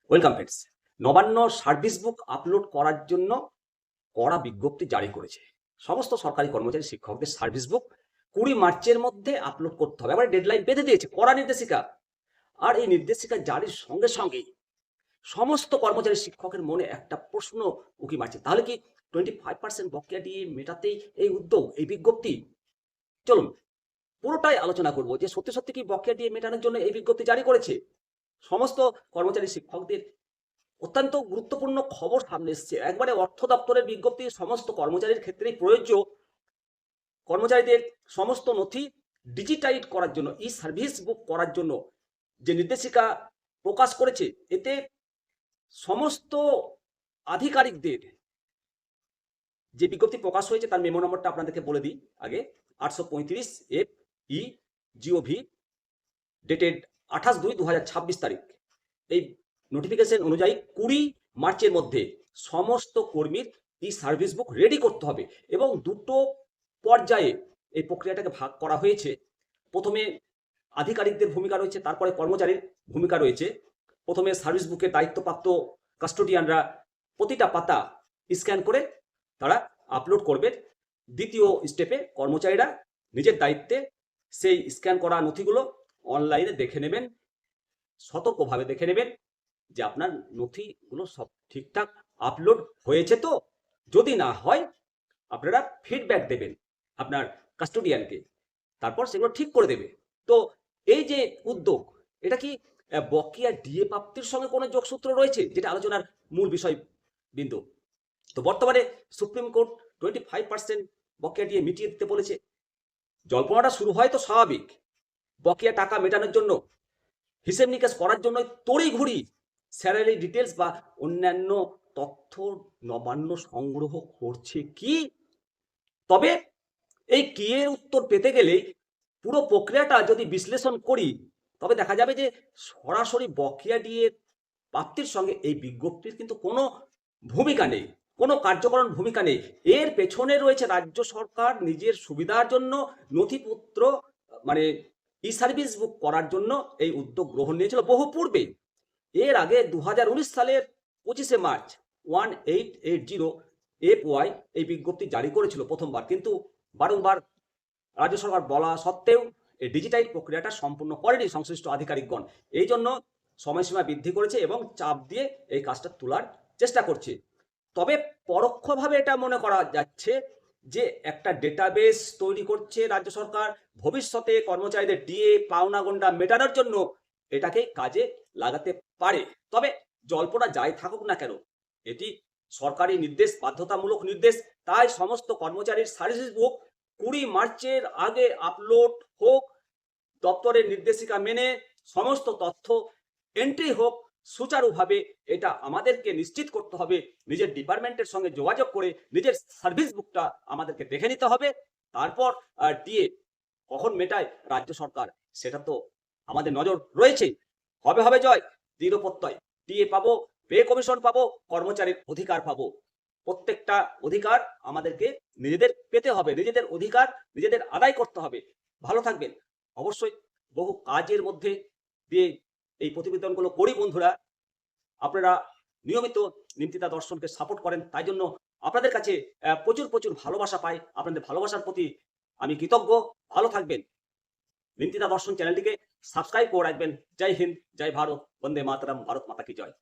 Welcome friends. Nabanna service book upload করার জন্য কড়া বিজ্ঞপ্তি জারি করেছে। সমস্ত সরকারি কর্মচারী শিক্ষকদের সার্ভিস বুক 20 মার্চের মধ্যে আপলোড করতে হবে। এবার ডেডলাইন বেঁধে দিয়েছে, কড়া নির্দেশিকা। আর এই নির্দেশিকা জারির সঙ্গে সঙ্গেই সমস্ত কর্মচারী শিক্ষকের মনে একটা প্রশ্ন উকি মারছে, তাহলে কি 25% বকেয়া দিয়ে মেটাতেই এই উদ্যোগ, এই বিজ্ঞপ্তি? চলুন পুরোটাই আলোচনা করব যে সত্যি সত্যি কি বকেয়া দিয়ে মেটানোর জন্য এই বিজ্ঞপ্তি জারি করেছে। সমস্ত কর্মচারী শিক্ষকদের অত্যন্ত গুরুত্বপূর্ণ খবর সামনে এসছে। একবারে অর্থ দপ্তরের বিজ্ঞপ্তি সমস্ত কর্মচারীর ক্ষেত্রেই প্রযোজ্য। কর্মচারীদের সমস্ত নথি ডিজিটাইজ করার জন্য, ই সার্ভিস বুক করার জন্য যে নির্দেশিকা প্রকাশ করেছে, এতে সমস্ত আধিকারিকদের যে বিজ্ঞপ্তি প্রকাশ হয়েছে তার মেমো নম্বরটা আপনাদেরকে বলে দিই আগে। 835 এফ ই জিওভি ডেটেড 28/2/2026 তারিখ। এই নোটিফিকেশন অনুযায়ী 20 মার্চের মধ্যে সমস্ত কর্মীর ই সার্ভিস বুক রেডি করতে হবে এবং দুটো পর্যায়ে এই প্রক্রিয়াটাকে ভাগ করা হয়েছে। প্রথমে আধিকারিকদের ভূমিকা রয়েছে, তারপরে কর্মচারীর ভূমিকা রয়েছে। প্রথমে সার্ভিস বুকের দায়িত্বপ্রাপ্ত কাস্টোডিয়ানরা প্রতিটা পাতা স্ক্যান করে তারা আপলোড করবে। দ্বিতীয় স্টেপে কর্মচারীরা নিজের দায়িত্বে সেই স্ক্যান করা নথিগুলো অনলাইনে দেখে নেবেন, সতর্কভাবে দেখে নেবেন যে আপনার নথিগুলো সব ঠিকঠাক আপলোড হয়েছে তো। যদি না হয় আপনারা ফিডব্যাক দেবেন আপনার কাস্টোডিয়ানকে, তারপর সেগুলো ঠিক করে দেবে। তো এই যে উদ্যোগ, এটা কি বকেয়া ডিএ প্রাপ্তির সঙ্গে কোনো যোগসূত্র রয়েছে, যেটা আলোচনার মূল বিষয় বিন্দু। তো বর্তমানে সুপ্রিম কোর্ট 25% বকেয়া ডিএ মিটিয়ে দিতে বলেছে। জল্পনাটা শুরু হয় তো স্বাভাবিক, বকেয়া টাকা মেটানোর জন্য, হিসেব নিকেশ করার জন্য তড়িঘড়ি স্যালারি ডিটেলস বা অন্যান্য তথ্য নবান্ন সংগ্রহ করছে কি। তবে এই কি এর উত্তর পেতে গেলে পুরো প্রক্রিয়াটা যদি বিশ্লেষণ করি, তবে দেখা যাবে যে সরাসরি বকেয়া ডিএ প্রাপ্তির সঙ্গে এই বিজ্ঞপ্তির কিন্তু কোনো ভূমিকা নেই, কোনো কার্যকরণ ভূমিকা নেই। এর পেছনে রয়েছে রাজ্য সরকার নিজের সুবিধার জন্য নথিপত্র মানে ই সার্ভিস বুক করার জন্য এই উদ্যোগ গ্রহণ নিয়েছিল বহু পূর্বে। এর আগে 2019 সালের 25 মার্চ 1880 FY এই বিজ্ঞপ্তি জারি করেছিল প্রথমবার, কিন্তু বারংবার রাজ্য সরকার বলা সত্ত্বেও এই ডিজিটাইজ প্রক্রিয়াটা সম্পূর্ণ করেনি সংশ্লিষ্ট আধিকারিকগণ। এই জন্য সময়সীমা বৃদ্ধি করেছে এবং চাপ দিয়ে এই কাজটা তোলার চেষ্টা করছে। তবে পরোক্ষভাবে এটা মনে করা যাচ্ছে যে একটা ডেটাবেস তৈরি করছে রাজ্য সরকার, ভবিষ্যতে কর্মচারীদের ডিএ পাওনা গন্ডা মেটানোর জন্য এটাকে কাজে লাগাতে পারে। তবে জল্পনা যাই থাকুক না কেন, এটি সরকারি নির্দেশ, বাধ্যতামূলক নির্দেশ। তাই সমস্ত কর্মচারীর সার্ভিস বুক 20 মার্চের আগে আপলোড হোক, দপ্তরের নির্দেশিকা মেনে সমস্ত তথ্য এন্ট্রি হোক সুচারুভাবে। এটা আমাদেরকে নিশ্চিত করতে হবে, নিজের ডিপার্টমেন্টের সঙ্গে যোগাযোগ করে নিজের সার্ভিস বুকটা আমাদেরকে দেখে নিতে হবে। তারপর ডিএ কখন মেটায় রাজ্য সরকার, সেটা তো আমাদের নজর রয়েছে। হবে হবে জয়, দৃঢ় প্রত্যয়। ডিএ পাবো, পে কমিশন পাবো, কর্মচারীর অধিকার পাবো। প্রত্যেকটা অধিকার আমাদেরকে নিজেদের পেতে হবে, নিজেদের অধিকার নিজেদের আদায় করতে হবে। ভালো থাকবেন। অবশ্যই বহু কাজের মধ্যে দিয়ে এই প্রতিবেদনগুলো করি বন্ধুরা। আপনারা নিয়মিত নিমতিতা দর্শনকে সাপোর্ট করেন, তাই জন্য আপনাদের কাছে প্রচুর প্রচুর ভালোবাসা পাই। আপনাদের ভালোবাসার প্রতি আমি কৃতজ্ঞ। ভালো থাকবেন। নিমতিতা দর্শন চ্যানেলটিকে সাবস্ক্রাইব করে রাখবেন। জয় হিন্দ, জয় ভারত, বন্দে মাতরম, ভারত মাতা কি জয়।